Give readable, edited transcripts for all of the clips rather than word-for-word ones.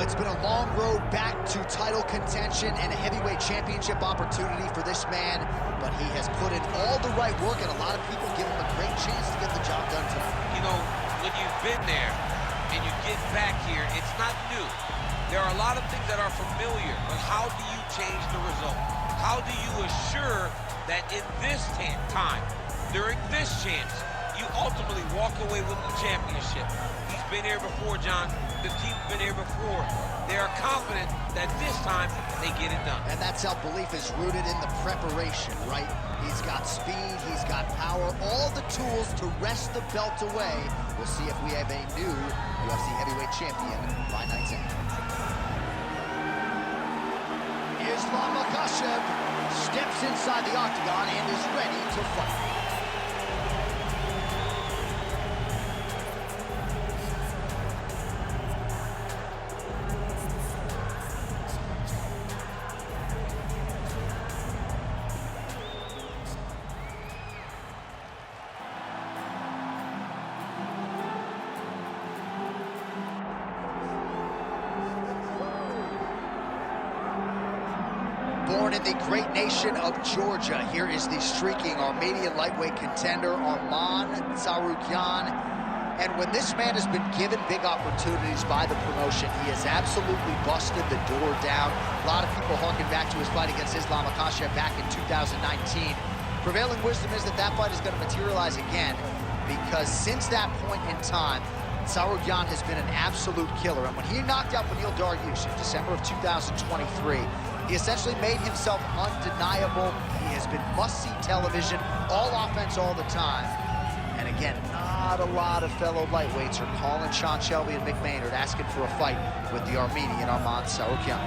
It's been a long road back to title contention and a heavyweight championship opportunity for this man, but he has put in all the right work, and a lot of people give him a great chance to get the job done tonight. You know, when you've been there and you get back here, it's not new. There are a lot of things that are familiar, but how do you change the result? How do you assure that in this time, during this chance, you ultimately walk away with the championship? He's been here before, John. The team's been here before. They are confident that this time they get it done. And that self-belief is rooted in the preparation, right? He's got speed, he's got power, all the tools to wrest the belt away. We'll see if we have a new UFC heavyweight champion by night's end. Islam Makhachev steps inside the octagon and is ready to fight. Born in the great nation of Georgia, here is the streaking Armenian lightweight contender, Arman Tsarukyan. And when this man has been given big opportunities by the promotion, he has absolutely busted the door down. A lot of people harking back to his fight against Islam Makhachev back in 2019. Prevailing wisdom is that that fight is going to materialize again, because since that point in time, Tsarukyan has been an absolute killer. And when he knocked out Beneil Dariush in December of 2023, he essentially made himself undeniable. He has been must-see television, all offense all the time. And again, not a lot of fellow lightweights are calling Sean Shelby and Mick Maynard asking for a fight with the Armenian Arman Tsarukyan.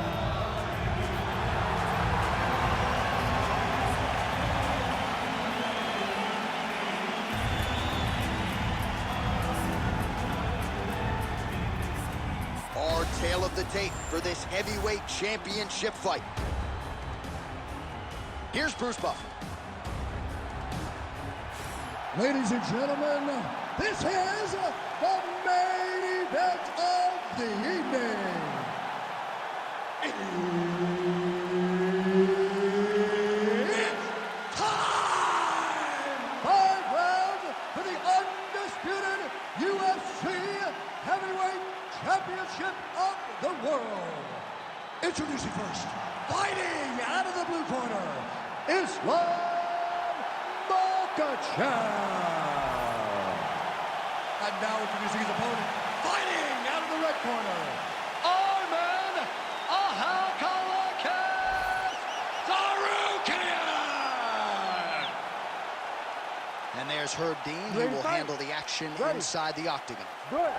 Tale of the tape for this heavyweight championship fight. Here's Bruce Buffer. Ladies and gentlemen, this is the main event of the evening. It's time! 5 rounds for the undisputed UFC heavyweight championship of the world. Introducing first, fighting out of the blue corner, Islam Makhachev. And now introducing his opponent, fighting out of the red corner, Arman Tsarukyan. And there's Herb Dean. He will handle the action inside the octagon. Good.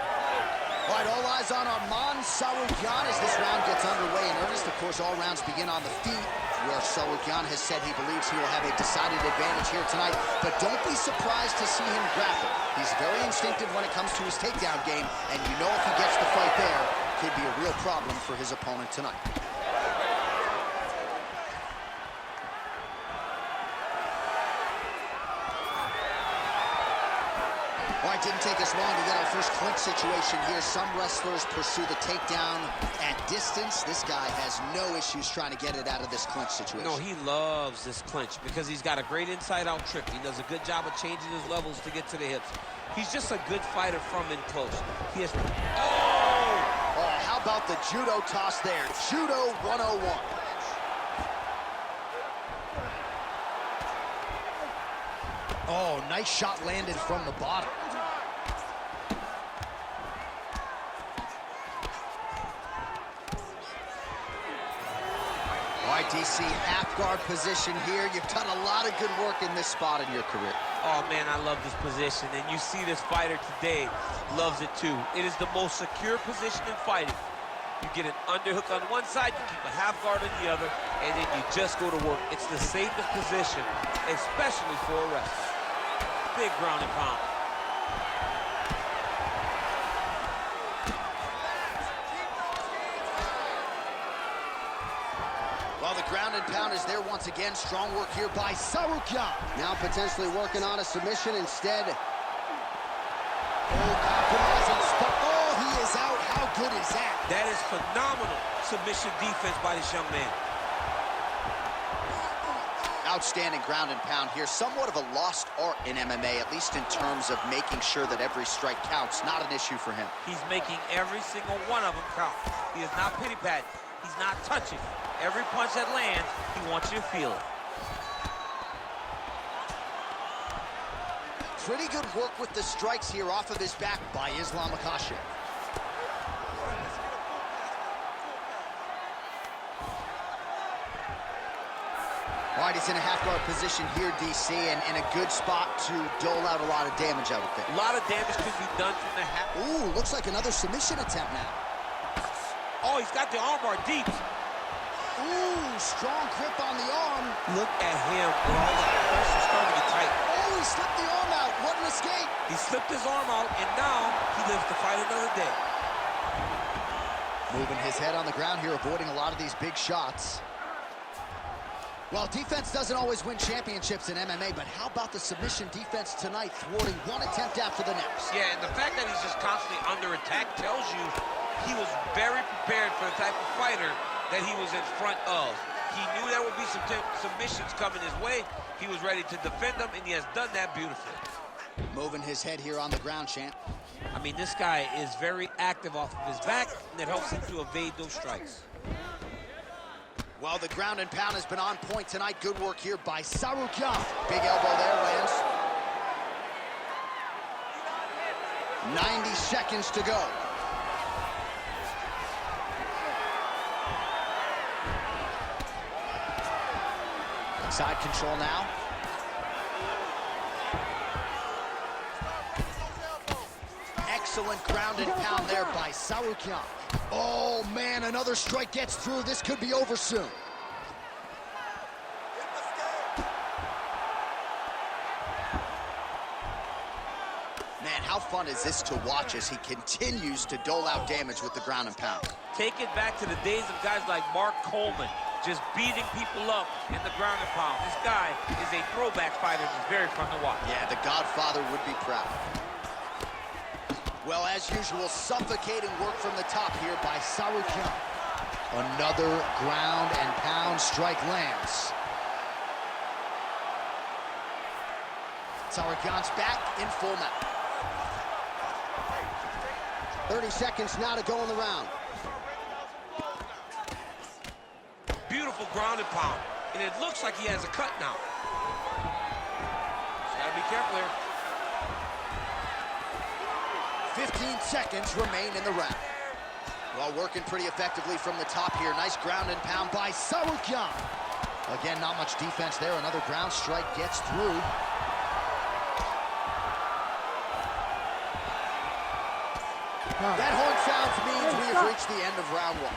All right, all eyes on Arman Tsarukyan as this round gets underway in earnest. Of course, all rounds begin on the feet, where Tsarukyan has said he believes he will have a decided advantage here tonight. But don't be surprised to see him grapple. He's very instinctive when it comes to his takedown game, and you know if he gets the fight there, could be a real problem for his opponent tonight. All right, didn't take us long to get our first clinch situation here. Some wrestlers pursue the takedown at distance. This guy has no issues trying to get it out of this clinch situation. No, he loves this clinch because he's got a great inside-out trip. He does a good job of changing his levels to get to the hips. He's just a good fighter from in close. He has... Oh, how about the judo toss there? Judo 101. Oh, nice shot landed from the bottom. All right, DC, half guard position here. You've done a lot of good work in this spot in your career. Oh, man, I love this position. And you see this fighter today loves it, too. It is the most secure position in fighting. You get an underhook on one side, you keep a half guard on the other, and then you just go to work. It's the safest position, especially for a wrestler. Big ground and pound. Well, the ground and pound is there once again. Strong work here by Tsarukyan. Now potentially working on a submission instead. Compromising spot. Oh, he is out. How good is that? That is phenomenal submission defense by this young man. Outstanding ground and pound here. Somewhat of a lost art in MMA, at least in terms of making sure that every strike counts. Not an issue for him. He's making every single one of them count. He is not pity-patting. He's not touching. Every punch that lands, he wants you to feel it. Pretty good work with the strikes here off of his back by Islam Makhachev. All right, he's in a half-guard position here, DC, and in a good spot to dole out a lot of damage, I would think. A lot of damage could be done from the half. Ooh, looks like another submission attempt now. Oh, he's got the armbar deep. Ooh, strong grip on the arm. Look at him with all the pressure starting to get tight. Oh, he slipped the arm out. What an escape. He slipped his arm out, and now he lives to fight another day. Moving his head on the ground here, avoiding a lot of these big shots. Well, defense doesn't always win championships in MMA, but how about the submission defense tonight, thwarting one attempt after the next? Yeah, and the fact that he's just constantly under attack tells you he was very prepared for the type of fighter that he was in front of. He knew there would be some submissions coming his way. He was ready to defend them, and he has done that beautifully. Moving his head here on the ground, champ. I mean, this guy is very active off of his back, and that helps him to evade those strikes. Well, the ground and pound has been on point tonight. Good work here by Tsarukyan. Big elbow there, lands. 90 seconds to go. Side control now. Excellent ground and pound there by Tsarukyan. Oh, man, another strike gets through. This could be over soon. Man, how fun is this to watch as he continues to dole out damage with the ground and pound? Take it back to the days of guys like Mark Coleman, just beating people up in the ground and pound. This guy is a throwback fighter that's very fun to watch. Yeah, the Godfather would be proud. Well, as usual, suffocating work from the top here by Tsarukyan. Another ground and pound strike lands. Tsarukyan's back in full mount. 30 seconds now to go in the round. Beautiful ground and pound. And it looks like he has a cut now. Just gotta be careful here. 15 seconds remain in the round. Well, working pretty effectively from the top here. Nice ground and pound by Tsarukyan. Again, not much defense there. Another ground strike gets through. That horn sounds means we have reached the end of round one.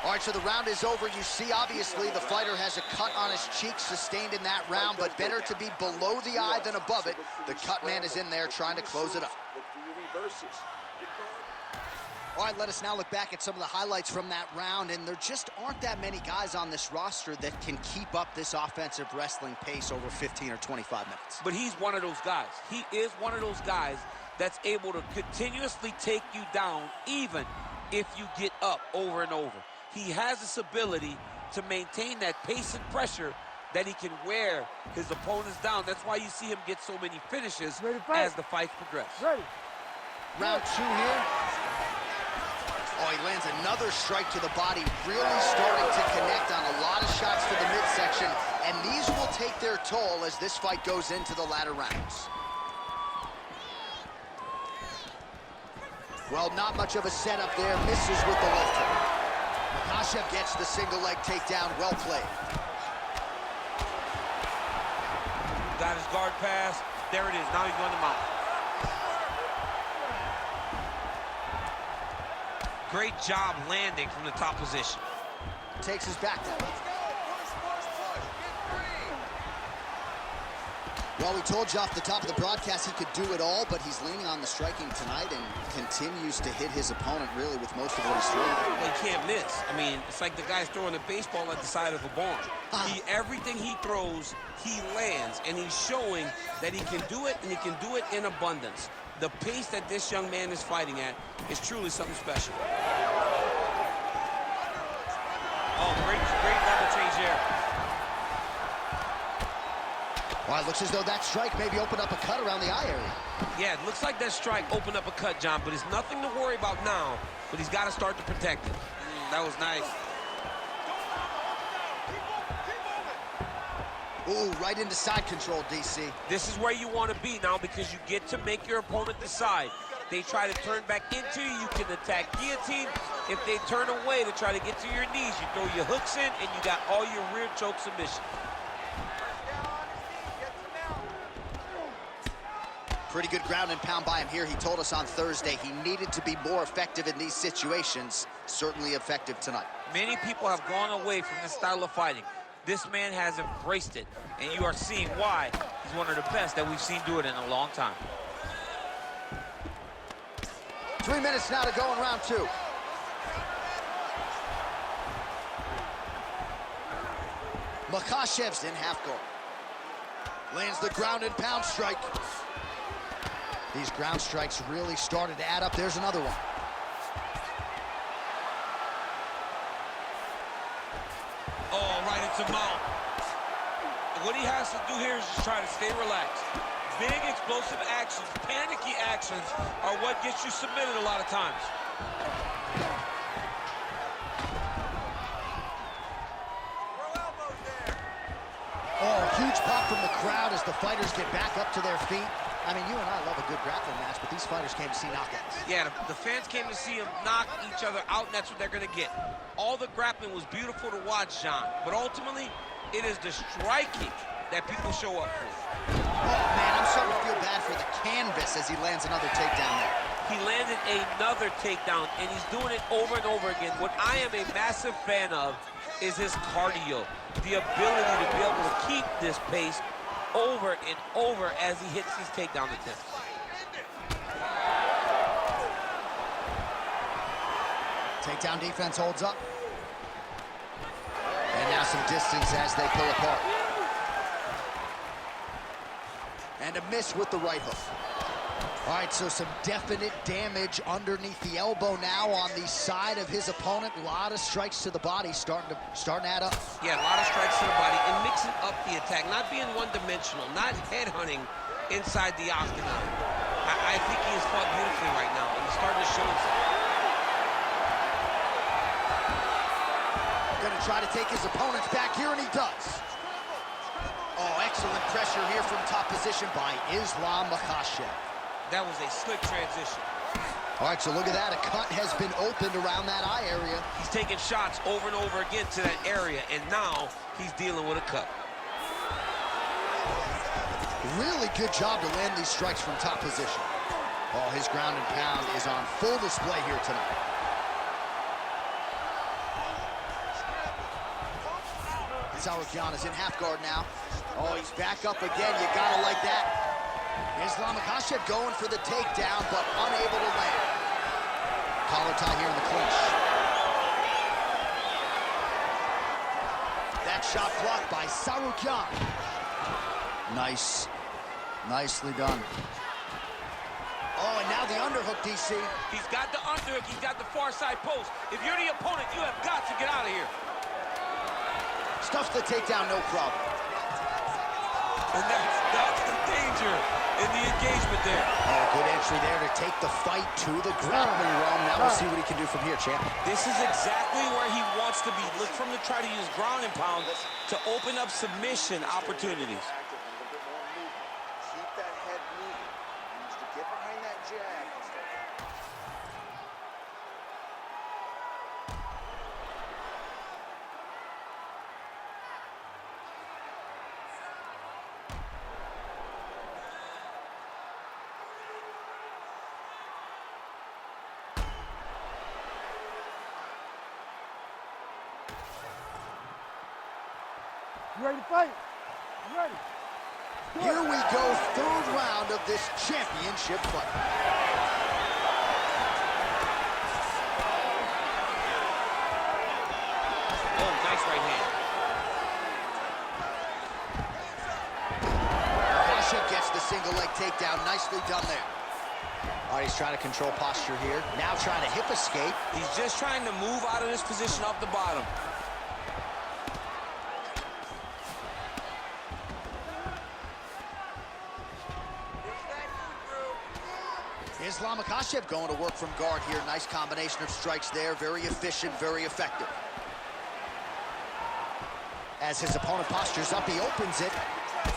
All right, so the round is over. You see, obviously, the fighter has a cut on his cheek sustained in that round, but better to be below the eye than above it. The cut man is in there trying to close it up. All right, let us now look back at some of the highlights from that round, and there just aren't that many guys on this roster that can keep up this offensive wrestling pace over 15 or 25 minutes. But he's one of those guys. He is one of those guys that's able to continuously take you down, even if you get up over and over. He has this ability to maintain that pace and pressure that he can wear his opponents down. That's why you see him get so many finishes as the fights progress. Round two here. Oh, he lands another strike to the body, really starting to connect on a lot of shots to the midsection, and these will take their toll as this fight goes into the latter rounds. Well, not much of a setup there, misses with the left hook. Makhachev gets the single leg takedown, well played. Got his guard pass, there it is, now he's going to mount. Great job landing from the top position. Takes his back down. Well, we told you off the top of the broadcast he could do it all, but he's leaning on the striking tonight and continues to hit his opponent really with most of what he's throwing. Well, he can't miss. I mean, it's like the guy's throwing a baseball at the side of a barn. Everything he throws, he lands, and he's showing that he can do it, and he can do it in abundance. The pace that this young man is fighting at is truly something special. Oh, great level change there. Well, it looks as though that strike maybe opened up a cut around the eye area. Yeah, it looks like that strike opened up a cut, John, but it's nothing to worry about now, but he's got to start to protect it. That was nice. Ooh, right into side control, DC. This is where you want to be now because you get to make your opponent decide. They try to turn back into you, you can attack guillotine. If they turn away to try to get to your knees, you throw your hooks in and you got all your rear choke submission. Pretty good ground and pound by him here. He told us on Thursday he needed to be more effective in these situations. Certainly effective tonight. Many people have gone away from this style of fighting. This man has embraced it, and you are seeing why he's one of the best that we've seen do it in a long time. 3 minutes now to go in round 2. Makhachev's in half guard. Lands the ground and pound strike. These ground strikes really started to add up. There's another one. Oh, right into mount. What he has to do here is just try to stay relaxed. Big explosive actions, panicky actions are what gets you submitted a lot of times. Oh, huge pop from the crowd as the fighters get back up to their feet. I mean, you and I love a good grappling match, but these fighters came to see knockouts. Yeah, the fans came to see them knock each other out, and that's what they're going to get. All the grappling was beautiful to watch, John, but ultimately, it is the striking that people show up for. Oh, man, I'm starting to feel bad for the canvas as he lands another takedown there. He landed another takedown, and he's doing it over and over again. What I am a massive fan of is his cardio, the ability to be able to keep this pace over and over as he hits these takedown attempts. Takedown defense holds up. And now some distance as they pull apart. And a miss with the right hook. All right, so some definite damage underneath the elbow now on the side of his opponent. A lot of strikes to the body starting to add up. Yeah, a lot of strikes to the body and mixing up the attack, not being one-dimensional, not headhunting inside the octagon. I think he has fought beautifully right now, and he's starting to show himself. Gonna try to take his opponents back here, and he does. Oh, excellent pressure here from top position by Islam Makhachev. That was a slick transition. All right, so look at that. A cut has been opened around that eye area. He's taking shots over and over again to that area, and now he's dealing with a cut. Really good job to land these strikes from top position. Oh, his ground and pound is on full display here tonight. Sarukian is in half guard now. Oh, he's back up again. You gotta like that. Islam Makhachev going for the takedown, but unable to land. Collar tie here in the clinch. That shot blocked by Sarukian. Nice. Nicely done. Oh, and now the underhook, DC. He's got the underhook. He's got the far side post. If you're the opponent, you have got to get out of here. Stuffs the takedown, no problem. And that's the danger in the engagement there. Oh, good entry there to take the fight to the grappling realm. Now we'll see what he can do from here, champ. This is exactly where he wants to be. Look for him to try to use ground and pound to open up submission opportunities. Keep that head moving. He needs to get behind that jab. You ready to fight? You ready? Here we go, third round of this championship fight. Oh, nice right hand. Makhachev gets the single leg takedown. Nicely done there. All right, he's trying to control posture here. Now trying to hip escape. He's just trying to move out of this position off the bottom. Islam Makhachev going to work from guard here. Nice combination of strikes there. Very efficient, very effective. As his opponent postures up, he opens it.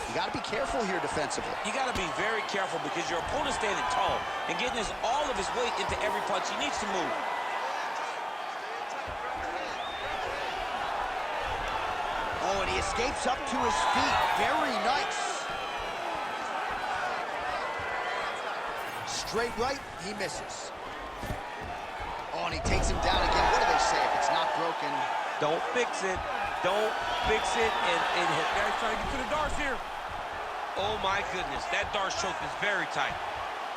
You got to be careful here defensively. You got to be very careful because your opponent's standing tall and getting all of his weight into every punch. He needs to move. Oh, and he escapes up to his feet. Very nice. Straight right, he misses. Oh, and he takes him down again. What do they say? If it's not broken, Don't fix it. Don't fix it. And guy's trying to get to the darts here. Oh, my goodness. That darts choke is very tight.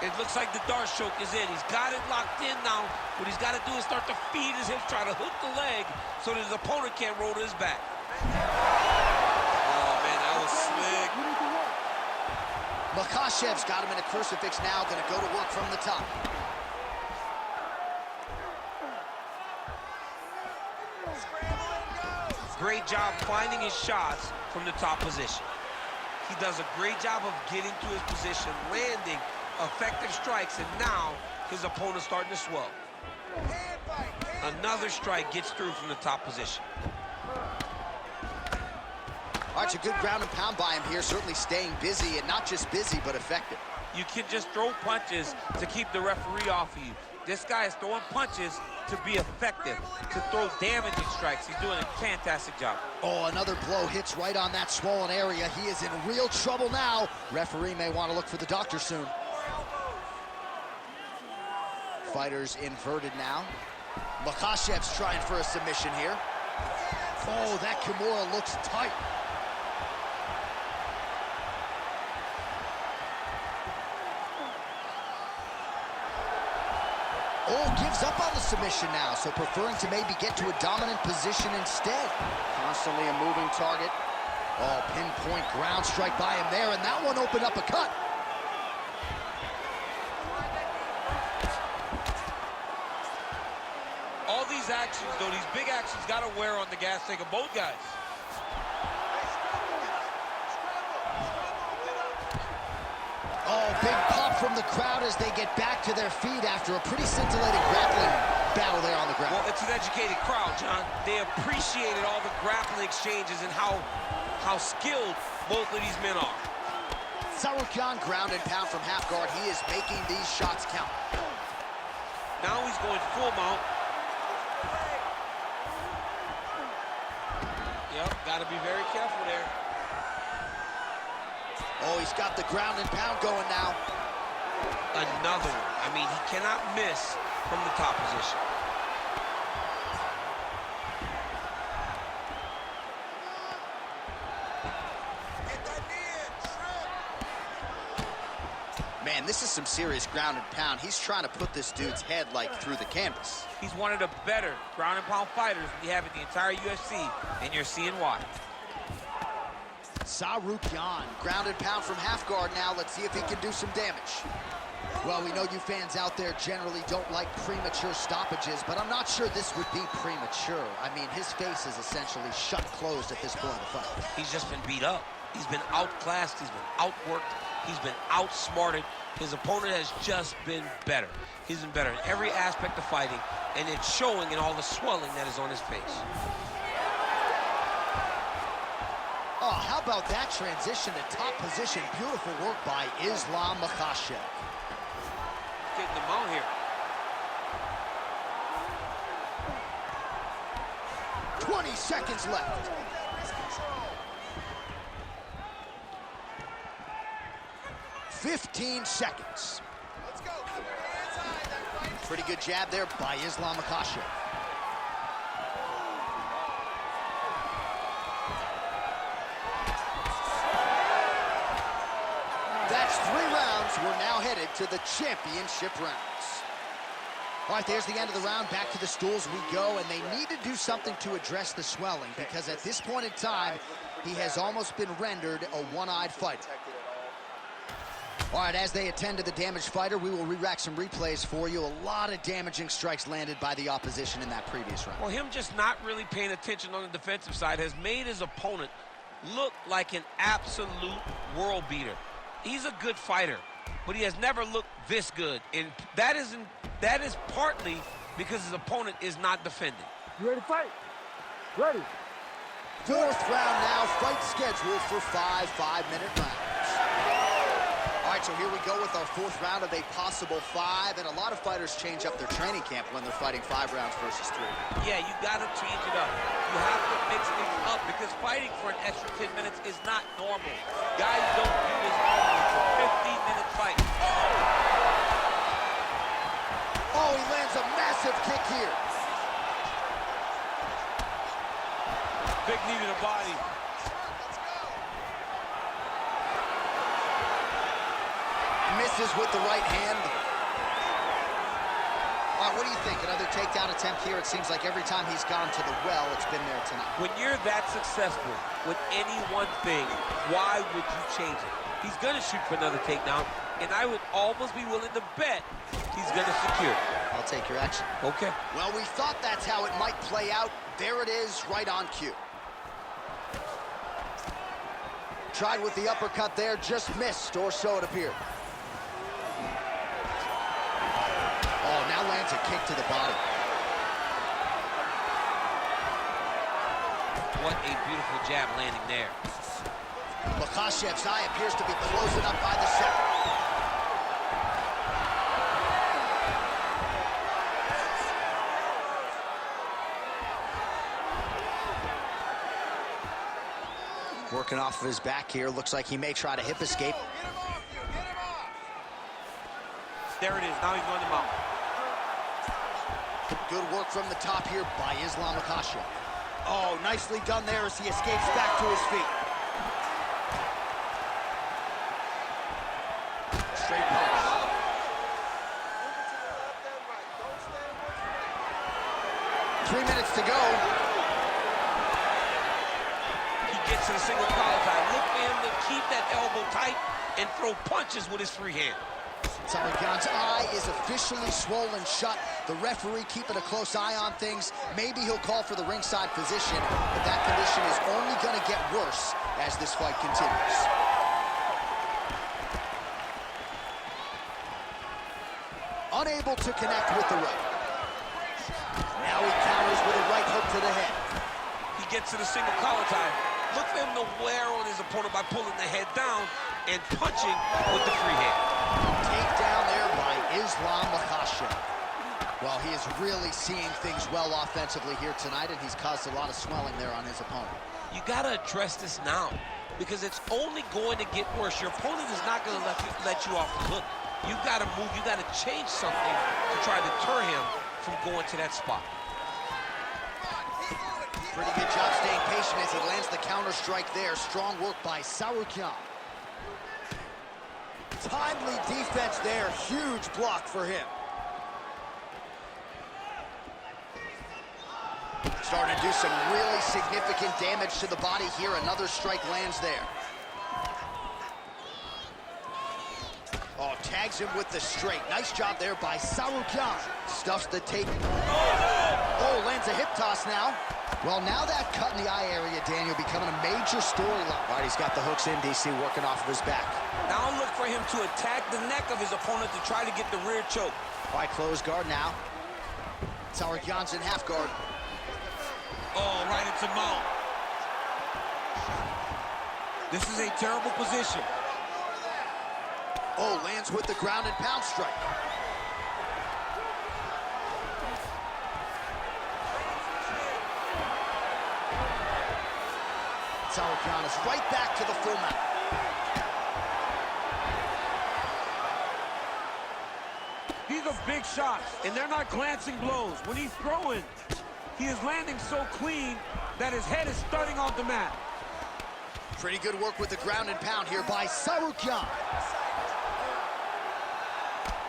It looks like the darts choke is in. He's got it locked in now. What he's got to do is start to feed his hips, try to hook the leg so that his opponent can't roll to his back. Oh, man, that was slick. Makhachev's got him in a crucifix now. Going to go to work from the top. Great job finding his shots from the top position. He does a great job of getting to his position, landing effective strikes, and now his opponent's starting to swell. Another strike gets through from the top position. All right, it's a good ground and pound by him here, certainly staying busy, and not just busy, but effective. You can just throw punches to keep the referee off of you. This guy is throwing punches to be effective, to throw damaging strikes. He's doing a fantastic job. Oh, another blow hits right on that swollen area. He is in real trouble now. Referee may want to look for the doctor soon. Fighters inverted now. Makhachev's trying for a submission here. Oh, that Kimura looks tight. Oh, gives up on the submission now, so preferring to maybe get to a dominant position instead. Constantly a moving target. Oh, pinpoint ground strike by him there, and that one opened up a cut. All these actions, though, these big actions got to wear on the gas tank of both guys. Oh, big pop from the crowd as they get back to their feet after a pretty scintillating grappling battle there on the ground. Well, it's an educated crowd, John. They appreciated all the grappling exchanges and how skilled both of these men are. Tsarukyan ground and pound from half guard. He is making these shots count. Now he's going full mount. Yep, got to be very careful there. Oh, he's got the ground and pound going now. Another one. I mean, he cannot miss from the top position. Man, this is some serious ground and pound. He's trying to put this dude's head, like, through the canvas. He's one of the better ground and pound fighters we have in the entire UFC, and you're seeing why. Tsarukyan, ground and pound from half guard now. Let's see if he can do some damage. Well, we know you fans out there generally don't like premature stoppages, but I'm not sure this would be premature. I mean, his face is essentially shut closed at this point of the fight. He's just been beat up. He's been outclassed. He's been outworked. He's been outsmarted. His opponent has just been better. He's been better in every aspect of fighting, and it's showing in all the swelling that is on his face. Oh, how about that transition to top position? Beautiful work by Islam Makhachev. Getting them out here. 20 seconds left. $15 seconds. Let's go. Keep your hands high. That fight is Pretty good jab there by Islam Makhachev. rounds. We're now headed to the championship rounds. All right, there's the end of the round. Back to the stools we go, and they need to do something to address the swelling because at this point in time, he has almost been rendered a one-eyed fighter. All right, as they attend to the damaged fighter, we will re-rack some replays for you. A lot of damaging strikes landed by the opposition in that previous round. Well, him just not really paying attention on the defensive side has made his opponent look like an absolute world beater. He's a good fighter, but he has never looked this good, and that is partly because his opponent is not defending. You ready to fight? Ready. Fourth round now, fight scheduled for 5 5-minute rounds. All right, so here we go with our fourth round of a possible 5, and a lot of fighters change up their training camp when they're fighting 5 rounds versus 3. Yeah, you gotta change it up. You have to mix things up because fighting for an extra 10 minutes is not normal. Guys don't do this normally for 15-minute fight. Oh, he lands a massive kick here. Big knee to the body. Misses with the right hand. All right, what do you think? Another takedown attempt here. It seems like every time he's gone to the well, it's been there tonight. When you're that successful with any one thing, why would you change it? He's gonna shoot for another takedown, and I would almost be willing to bet he's gonna secure it. I'll take your action. Okay. Well, we thought that's how it might play out. There it is, right on cue. Tried with the uppercut there, just missed, or so it appeared. Oh, now lands a kick to the body. What a beautiful jab landing there. Makhachev's eye appears to be closing up by the second. Working off of his back here. Looks like he may try to hip escape. There it is. Now he's going to mount. Good work from the top here by Islam Makhachev. Oh, nicely done there as he escapes back to his feet. Straight punch. 3 minutes to go. He gets to the single collar tie. Look for him to keep that elbow tight and throw punches with his free hand. Tsarukyan's eye is officially swollen shut. The referee keeping a close eye on things. Maybe he'll call for the ringside physician, but that condition is only going to get worse as this fight continues. Unable to connect with the right. Now he counters with a right hook to the head. He gets to the single collar tie. Look for him to wear on his opponent by pulling the head down and punching with the free hand. Takedown there by Islam Makhachev. Well, he is really seeing things well offensively here tonight, and he's caused a lot of swelling there on his opponent. You got to address this now because it's only going to get worse. Your opponent is not going to let you off the hook. You've got to move. You've got to change something to try to deter him from going to that spot. Pretty good job staying patient as he lands the counter strike there. Strong work by Tsarukyan. Timely defense there. Huge block for him. Starting to do some really significant damage to the body here. Another strike lands there. Oh, tags him with the straight. Nice job there by Tsarukyan. Stuffs the take. Oh, lands a hip toss now. Well, now that cut in the eye area, Daniel, becoming a major storyline. All right, he's got the hooks in, DC, working off of his back. Now look for him to attack the neck of his opponent to try to get the rear choke. All right, close guard now. Tsarukyan's in half guard. Oh, right into mount. This is a terrible position. Oh, lands with the ground and pound strike. Tsarukyan is right back to the full mount. These are big shots, and they're not glancing blows. When he's throwing, he is landing so clean that his head is starting off the mat. Pretty good work with the ground and pound here by Tsarukyan.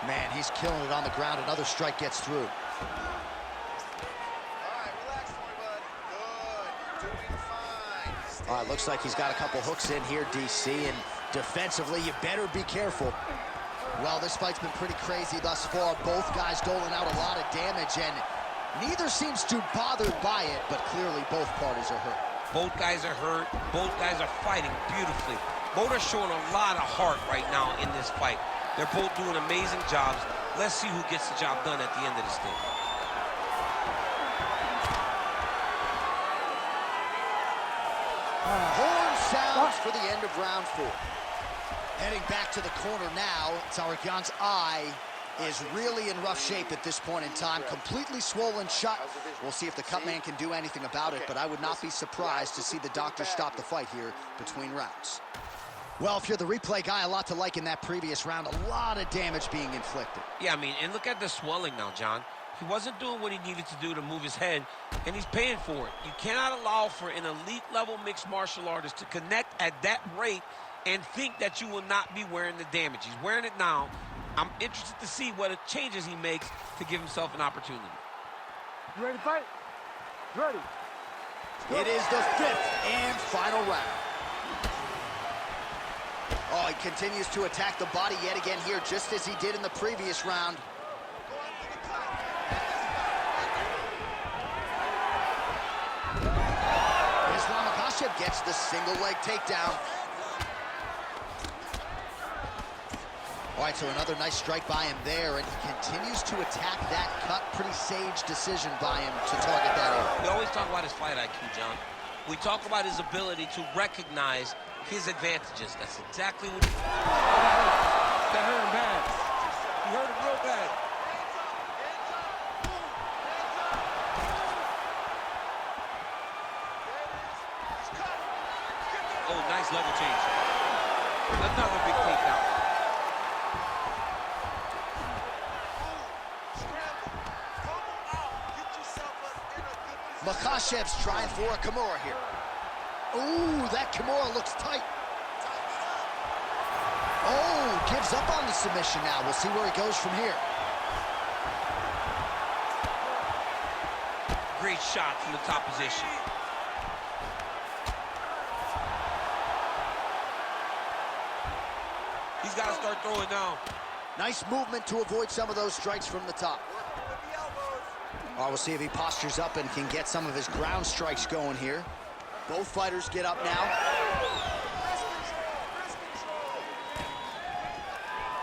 Man, he's killing it on the ground. Another strike gets through. All right, relax for me, bud. Good. You're doing fine. All right, looks like he's got a couple hooks in here, DC, and defensively, you better be careful. Well, this fight's been pretty crazy thus far. Both guys doling out a lot of damage, and neither seems too bothered by it, but clearly both parties are hurt. Both guys are hurt. Both guys are fighting beautifully. Both are showing a lot of heart right now in this fight. They're both doing amazing jobs. Let's see who gets the job done at the end of this thing. Horn sounds for the end of round 4. Heading back to the corner now, Tsarukyan's eye is really in rough shape at this point in time, completely swollen shut. We'll see if the cut man can do anything about it, but I would not be surprised to see the doctor stop the fight here between rounds. Well, if you're the replay guy, a lot to like in that previous round, a lot of damage being inflicted. Yeah, I mean, and look at the swelling now, John. He wasn't doing what he needed to do to move his head, and he's paying for it. You cannot allow for an elite-level mixed martial artist to connect at that rate and think that you will not be wearing the damage. He's wearing it now. I'm interested to see what changes he makes to give himself an opportunity. You ready to fight? Ready. It is the 5th and final round. Oh, he continues to attack the body yet again here, just as he did in the previous round. Islam gets the single leg takedown. All right, so another nice strike by him there, and he continues to attack that cut. Pretty sage decision by him to target that area. We always talk about his fight IQ, John. We talk about his ability to recognize his advantages. That's exactly what he... That hurt him bad. He hurt him real bad. Oh, nice level change. Another big takedown. Makhachev's trying for a Kimura here. Ooh, that Kimura looks tight. Oh, gives up on the submission now. We'll see where he goes from here. Great shot from the top position. He's got to start throwing now. Nice movement to avoid some of those strikes from the top. All right, we'll see if he postures up and can get some of his ground strikes going here. Both fighters get up now.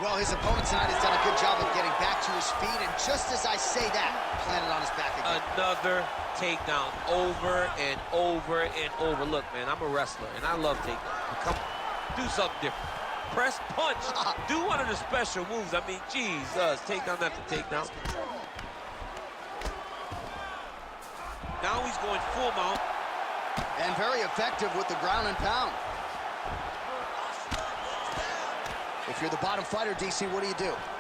Well, his opponent tonight has done a good job of getting back to his feet, and just as I say that, planted on his back again. Another takedown over and over and over. Look, man, I'm a wrestler, and I love takedowns. Come do something different. Press, punch, do one of the special moves. I mean, Jesus, takedown after takedown. Now he's going full mount. And very effective with the ground and pound. If you're the bottom fighter, DC, what do?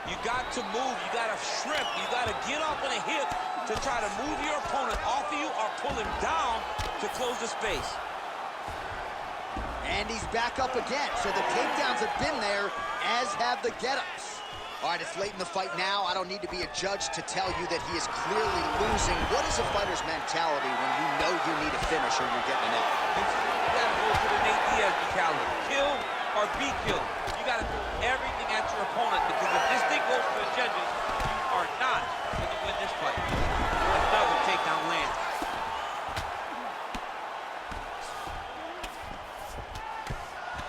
You got to move, you got to shrimp, you got to get up on a hip to try to move your opponent off of you or pull him down to close the space. And he's back up again, so the takedowns have been there, as have the get-ups. All right, it's late in the fight now. I don't need to be a judge to tell you that he is clearly losing. What is a fighter's mentality when you know you need a finish or you're getting it? You got to go for the Nate Diaz mentality. Kill or be killed. You got to do everything at your opponent, because if this thing goes to the judges, you are not going to win this fight. Another takedown lands.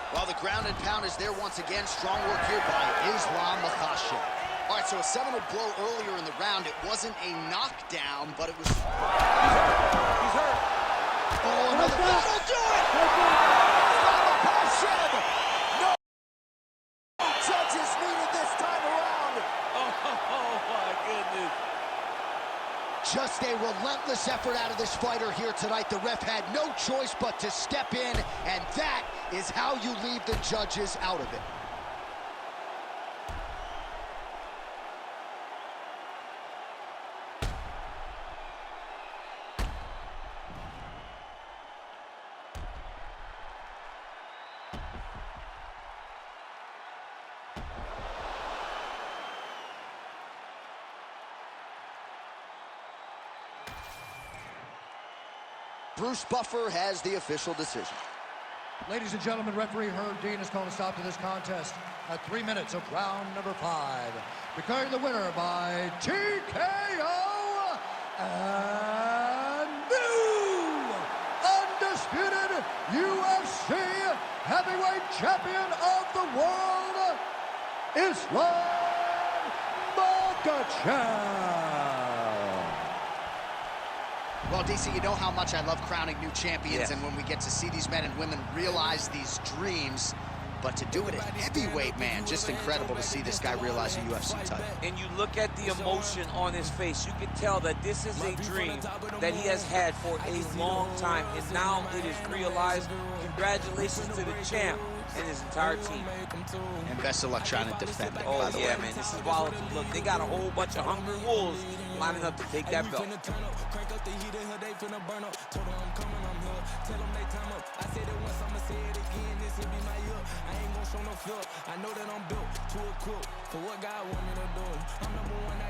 Well, the ground and pound is there once again. Strong work here by Islam Makhachev. All right, so a seminal blow earlier in the round. It wasn't a knockdown, but it was... He's hurt. Oh, another... That'll do it! Islam Makhachev! No judges needed this time around. Oh, my goodness. Just a relentless effort out of this fighter here tonight. The ref had no choice but to step in, and that is how you leave the judges out of it. Bruce Buffer has the official decision. Ladies and gentlemen, referee Herb Dean has called a stop to this contest at 3 minutes of round number 5. Declaring the winner by TKO and new undisputed UFC heavyweight champion of the world, Islam Makhachev. Well, DC, you know how much I love crowning new champions, and when we get to see these men and women realize these dreams, but to do it at heavyweight, man, just incredible to see this guy realize a UFC title. And you look at the emotion on his face, you can tell that this is a dream that he has had for a long time, and now it is realized. Congratulations to the champ and his entire team. And best of luck trying to defend it, Oh, by the yeah, way. man, this is wild. Look, they got a whole bunch of hungry wolves lining up to take that belt. I know that I'm built to equip for what God want me to do. I'm number one.